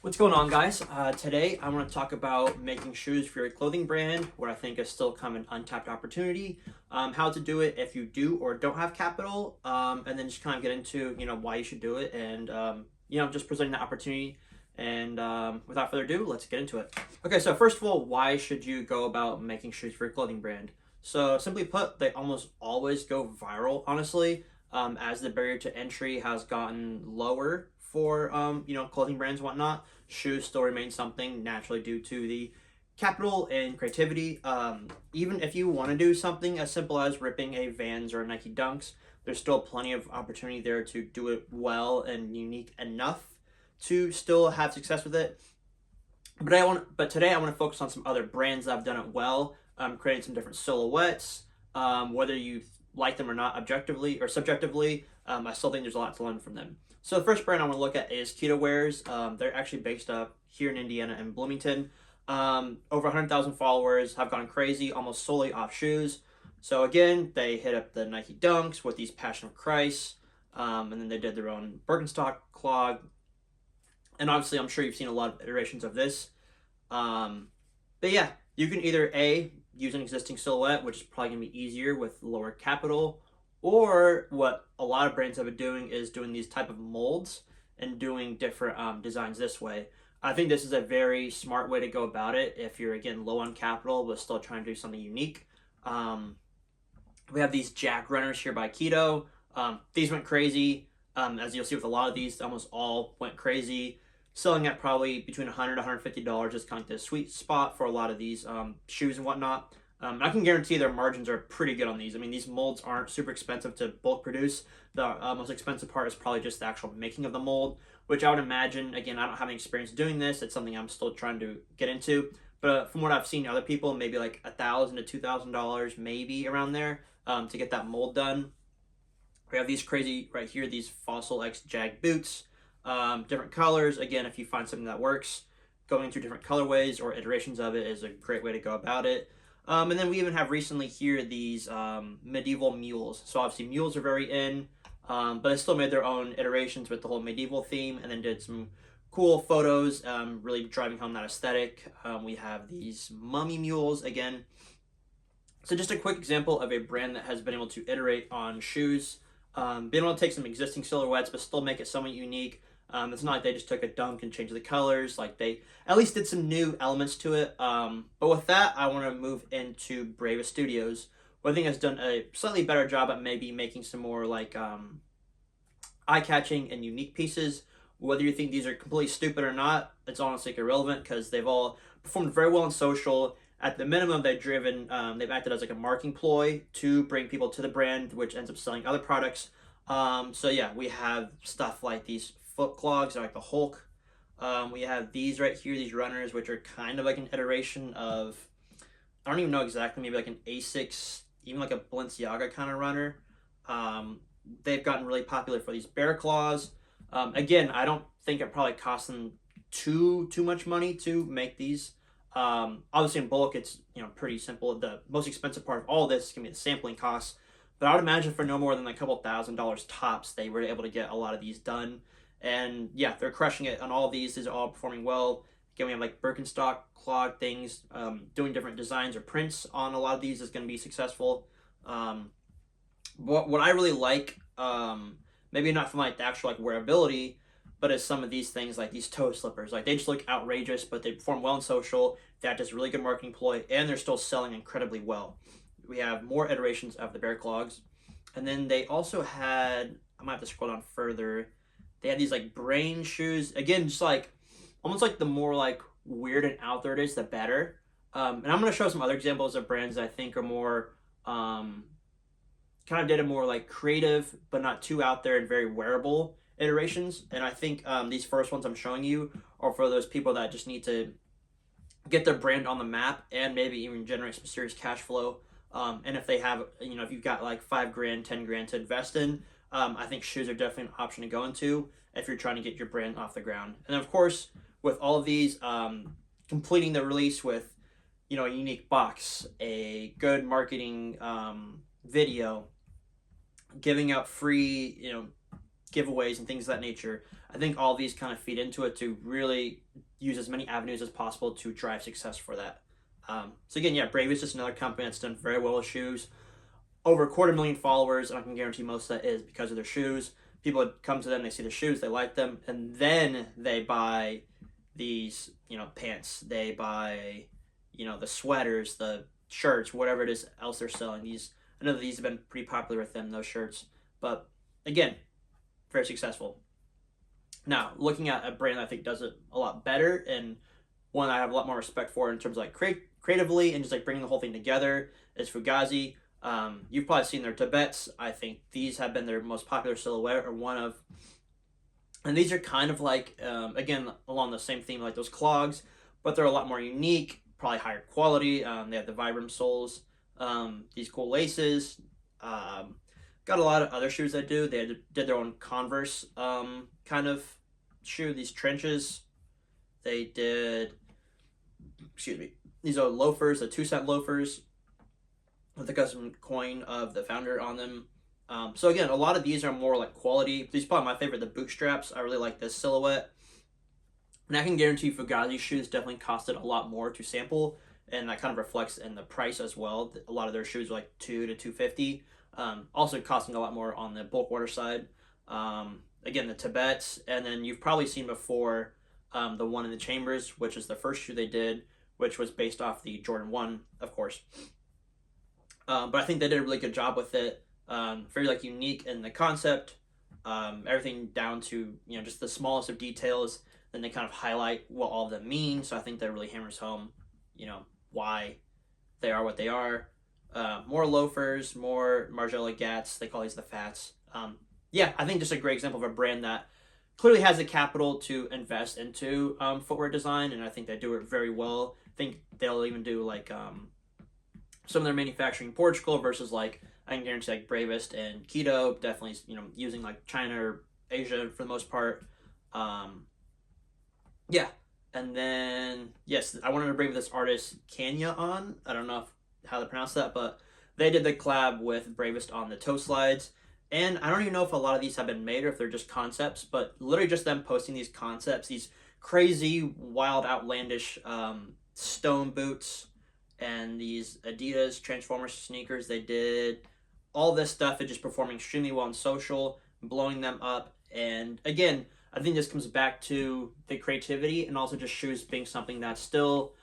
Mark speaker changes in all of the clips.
Speaker 1: What's going on, guys? Today I want to talk about making shoes for your clothing brand, what I think is still kind of an untapped opportunity, how to do it if you do or don't have capital, and then just kind of get into why you should do it, and just presenting the opportunity. And without further ado, let's get into it. Okay, so first of all, why should you go about making shoes for your clothing brand? So simply put, they almost always go viral, honestly, as the barrier to entry has gotten lower for clothing brands and whatnot. Shoes still remain something naturally due to the capital and creativity. Even if you want to do something as simple as ripping a Vans or a Nike Dunks, there's still plenty of opportunity there to do it well and unique enough to still have success with it. But today I want to focus on some other brands that have done it well, creating some different silhouettes. Whether you like them or not, objectively or subjectively, I still think there's a lot to learn from them. So the first brand I want to look at is Keto Wears. They're actually based up here in Indiana in Bloomington. Over 100,000 followers, have gone crazy almost solely off shoes. So again, they hit up the Nike Dunks with these Passion of Christ, and then they did their own Birkenstock clog. And obviously, I'm sure you've seen a lot of iterations of this. But yeah, you can either A, use an existing silhouette, which is probably going to be easier with lower capital, or what a lot of brands have been doing is doing these type of molds and doing different designs this way. I think this is a very smart way to go about it if you're, again, low on capital but still trying to do something unique. We have these Jack runners here by Keto. These went crazy. As you'll see with a lot of these, almost all went crazy, selling at probably between $100 to $150 is kind of the sweet spot for a lot of these shoes and whatnot. I can guarantee their margins are pretty good on these. I mean, these molds aren't super expensive to bulk produce. The most expensive part is probably just the actual making of the mold, which I would imagine, again, I don't have any experience doing this. It's something I'm still trying to get into. But from what I've seen other people, maybe like $1,000 to $2,000, maybe around there, to get that mold done. We have these crazy right here, these Fossil X Jag boots, different colors. Again, if you find something that works, going through different colorways or iterations of it is a great way to go about it. And then we even have recently here these medieval mules. So obviously mules are very in, but they still made their own iterations with the whole medieval theme and then did some cool photos, really driving home that aesthetic. We have these mummy mules again. So just a quick example of a brand that has been able to iterate on shoes, being able to take some existing silhouettes but still make it somewhat unique. It's not like they just took a dunk and changed the colors. Like, they at least did some new elements to it. But with that, I want to move into Bravest Studios, who I think has done a slightly better job at maybe making some more like eye-catching and unique pieces. Whether you think these are completely stupid or not, it's honestly irrelevant because they've all performed very well on social. At the minimum, they've acted as like a marketing ploy to bring people to the brand, which ends up selling other products. So yeah, we have stuff like these foot clogs, like the Hulk. We have these right here, these runners, which are kind of like an iteration of, I don't even know exactly, maybe like an Asics, even like a Balenciaga kind of runner. They've gotten really popular for these bear claws. Again, I don't think it probably cost them too much money to make these. Obviously in bulk, it's pretty simple. The most expensive part of all of this is gonna be the sampling costs. But I would imagine for no more than a couple $1,000s tops, they were able to get a lot of these done. And yeah, they're crushing it on all of these. These are all performing well. Again, we have like Birkenstock clog things. Doing different designs or prints on a lot of these is going to be successful. But what I really like, maybe not from like the actual like wearability, but is some of these things like these toe slippers. Like, they just look outrageous, but they perform well on social. That is a really good marketing ploy, and they're still selling incredibly well. We have more iterations of the bear clogs. And then they also had, I might have to scroll down further, they had these like brain shoes. Again, just like almost like the more like weird and out there it is, the better. And I'm going to show some other examples of brands that I think are more kind of did a more like creative but not too out there and very wearable iterations. And I think these first ones I'm showing you are for those people that just need to get their brand on the map and maybe even generate some serious cash flow. And if they have, if you've got like $5,000, $10,000 to invest in, I think shoes are definitely an option to go into if you're trying to get your brand off the ground. And then, of course, with all of these, completing the release with, a unique box, a good marketing video, giving out free, giveaways and things of that nature. I think all these kind of feed into it to really use as many avenues as possible to drive success for that. So again, yeah, Brave is just another company that's done very well with shoes. Over 250,000 followers, and I can guarantee most of that is because of their shoes. People would come to them, they see the shoes, they like them, and then they buy these, pants. They buy, the sweaters, the shirts, whatever it is else they're selling. I know that these have been pretty popular with them, those shirts. But again, very successful. Now, looking at a brand that I think does it a lot better, and one I have a lot more respect for in terms of like creatively and just like bringing the whole thing together, is Fugazi. You've probably seen their Tibets. I think these have been their most popular silhouette, or one of. And these are kind of like, again, along the same theme like those clogs, but they're a lot more unique, probably higher quality. They have the Vibram soles, these cool laces. Got a lot of other shoes that do. They did their own Converse kind of shoe, these trenches. They did, excuse me, these are loafers, the 2-cent loafers with the custom coin of the founder on them. So again, a lot of these are more like quality. These are probably my favorite, the bootstraps. I really like this silhouette. And I can guarantee Fugazi shoes definitely costed a lot more to sample, and that kind of reflects in the price as well. A lot of their shoes are like $200 to $250. Also costing a lot more on the bulk order side. Again, the Tibets, and then you've probably seen before the one in the Chambers, which is the first shoe they did, which was based off the Jordan 1, of course. But I think they did a really good job with it. Very like unique in the concept, everything down to just the smallest of details. Then they kind of highlight what all of them mean. So I think that really hammers home, why they are what they are. More loafers, more Margiela Gats. They call these the Fats. Yeah, I think just a great example of a brand that clearly has the capital to invest into footwear design, and I think they do it very well. I think they'll even do like some of their manufacturing in Portugal versus like, I can guarantee like Bravest and Keto, definitely, using like China or Asia for the most part. Yeah. And then, yes, I wanted to bring this artist Kenya on. I don't know how to pronounce that, but they did the collab with Bravest on the toe slides. And I don't even know if a lot of these have been made or if they're just concepts, but literally just them posting these concepts, these crazy, wild, outlandish stone boots and these Adidas Transformers sneakers they did. All this stuff is just performing extremely well on social, blowing them up. And again, I think this comes back to the creativity and also just shoes being something that's still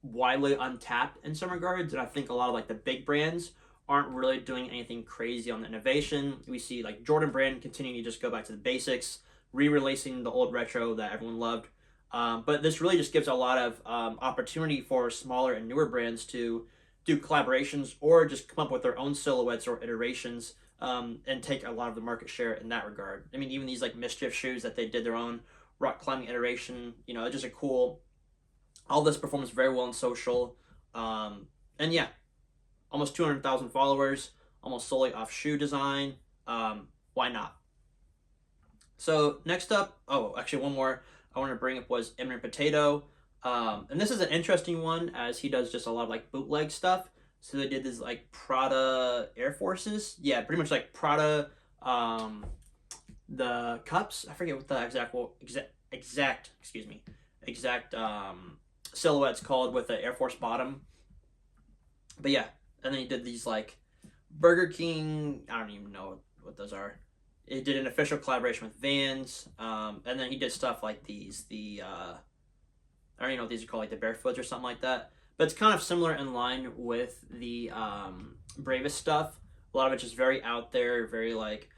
Speaker 1: widely untapped in some regards. And I think a lot of like the big brands aren't really doing anything crazy on the innovation. We see like Jordan Brand continuing to just go back to the basics, re-releasing the old retro that everyone loved. But this really just gives a lot of opportunity for smaller and newer brands to do collaborations or just come up with their own silhouettes or iterations and take a lot of the market share in that regard. I mean, even these like Mischief shoes that they did their own rock climbing iteration, it's just a cool, all this performs very well on social. And yeah, almost 200,000 followers, almost solely off shoe design. Why not? So next up, actually one more I want to bring up was Eminent Potato. And this is an interesting one as he does just a lot of like bootleg stuff. So they did this like Prada Air Forces. Yeah, pretty much like Prada, the cups. I forget what the exact silhouette's called with the Air Force bottom. But yeah, and then he did these like Burger King. I don't even know what those are. He did an official collaboration with Vans. And then he did stuff like these, I don't even know what these are called, like the Barefoots or something like that. But it's kind of similar in line with the Bravest stuff. A lot of it's just very out there, very like,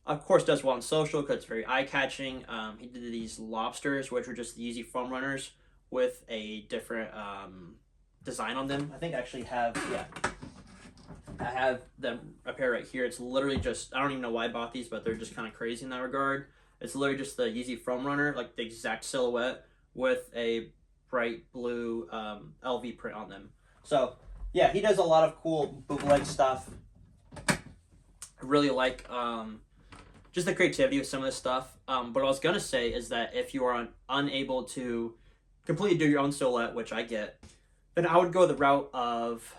Speaker 1: of course does well on social because it's very eye-catching. He did these lobsters, which were just the Yeezy foam runners with a different design on them. I think I actually have, I have them a pair right here. It's literally just, I don't even know why I bought these, but they're just kind of crazy in that regard. It's literally just the Yeezy foam runner, like the exact silhouette with a bright blue LV print on them. So yeah, he does a lot of cool bootleg stuff. I really like just the creativity of some of this stuff. But what I was gonna say is that if you are unable to completely do your own silhouette, which I get, then I would go the route of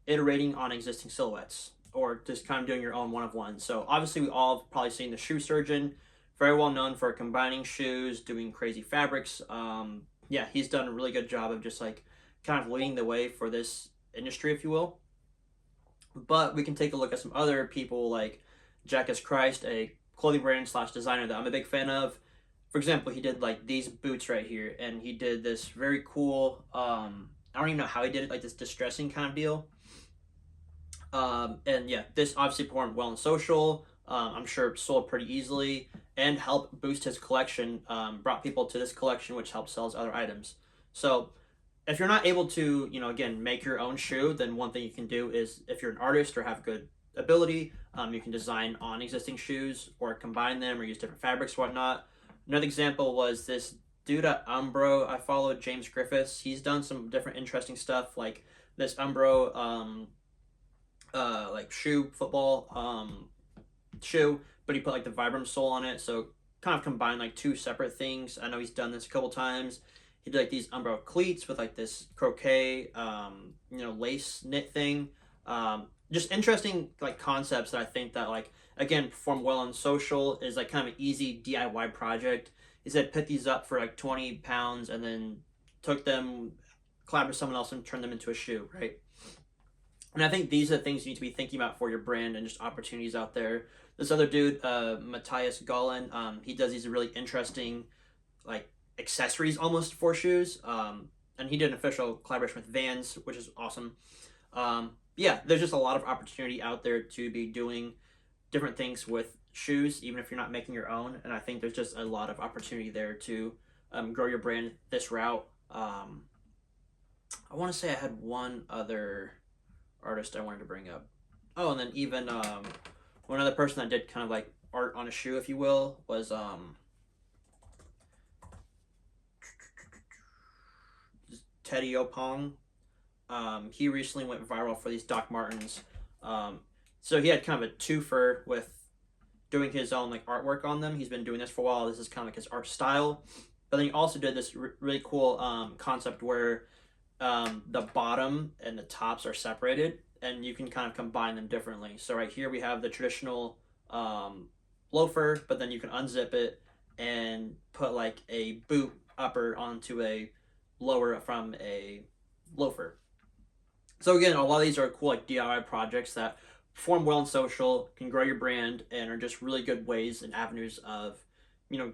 Speaker 1: iterating on existing silhouettes. or just kind of doing your own one of one. So obviously we all have probably seen the Shoe Surgeon, very well known for combining shoes, doing crazy fabrics. Yeah, he's done a really good job of just like kind of leading the way for this industry, if you will. But we can take a look at some other people like Jack S. Christ, a clothing brand slash designer that I'm a big fan of. For example, he did like these boots right here, and he did this very cool. I don't even know how he did it, like this distressing kind of deal. And yeah, this obviously performed well in social. I'm sure it sold pretty easily and helped boost his collection. Brought people to this collection, which helps sell his other items. So if you're not able to, again, make your own shoe, then one thing you can do is if you're an artist or have good ability, you can design on existing shoes or combine them or use different fabrics, whatnot. Another example was this dude at Umbro. I followed James Griffiths. He's done some different interesting stuff like this Umbro like shoe, football shoe, but he put like the Vibram sole on it, so kind of combined like two separate things. I know he's done this a couple times. He did like these Umbro cleats with like this croquet, lace knit thing. Just interesting like concepts that I think that like again perform well on social, is like kind of an easy DIY project. He said pick these up for like 20 pounds and then took them, collaborated with someone else and turned them into a shoe, right? And I think these are the things you need to be thinking about for your brand and just opportunities out there. This other dude, Matthias Golan, he does these really interesting, like accessories almost for shoes. And he did an official collaboration with Vans, which is awesome. Yeah, there's just a lot of opportunity out there to be doing different things with shoes, even if you're not making your own. And I think there's just a lot of opportunity there to grow your brand this route. I want to say I had one other artist I wanted to bring up. Oh, and then even one other person that did kind of like art on a shoe, if you will, was Teddy Opong. He recently went viral for these Doc Martens. So he had kind of a twofer with doing his own like artwork on them. He's been doing this for a while. This is kind of like his art style. But then he also did this really cool concept where the bottom and the tops are separated and you can kind of combine them differently. So right here we have the traditional loafer, but then you can unzip it and put like a boot upper onto a lower from a loafer. So again, a lot of these are cool like DIY projects that perform well in social, can grow your brand, and are just really good ways and avenues of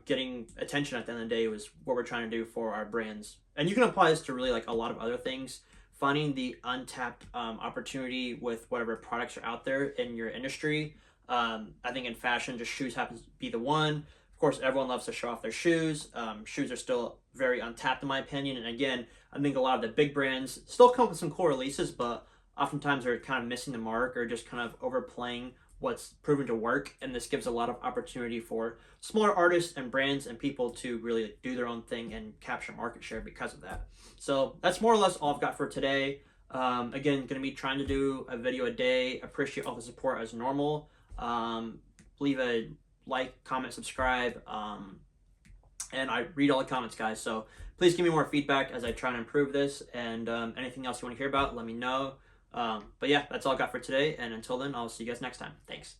Speaker 1: getting attention at the end of the day was what we're trying to do for our brands. And you can apply this to really like a lot of other things. Finding the untapped opportunity with whatever products are out there in your industry. I think in fashion, just shoes happens to be the one. Of course, everyone loves to show off their shoes. Shoes are still very untapped in my opinion. And again, I think a lot of the big brands still come up with some cool releases, but oftentimes they're kind of missing the mark or just kind of overplaying what's proven to work. And this gives a lot of opportunity for smaller artists and brands and people to really do their own thing and capture market share because of that. So that's more or less all I've got for today. Again, going to be trying to do a video a day. Appreciate all the support as normal. Leave a like, comment, subscribe. And I read all the comments, guys. So please give me more feedback as I try and improve this. And anything else you want to hear about, let me know. But yeah, that's all I got for today. And until then, I'll see you guys next time. Thanks.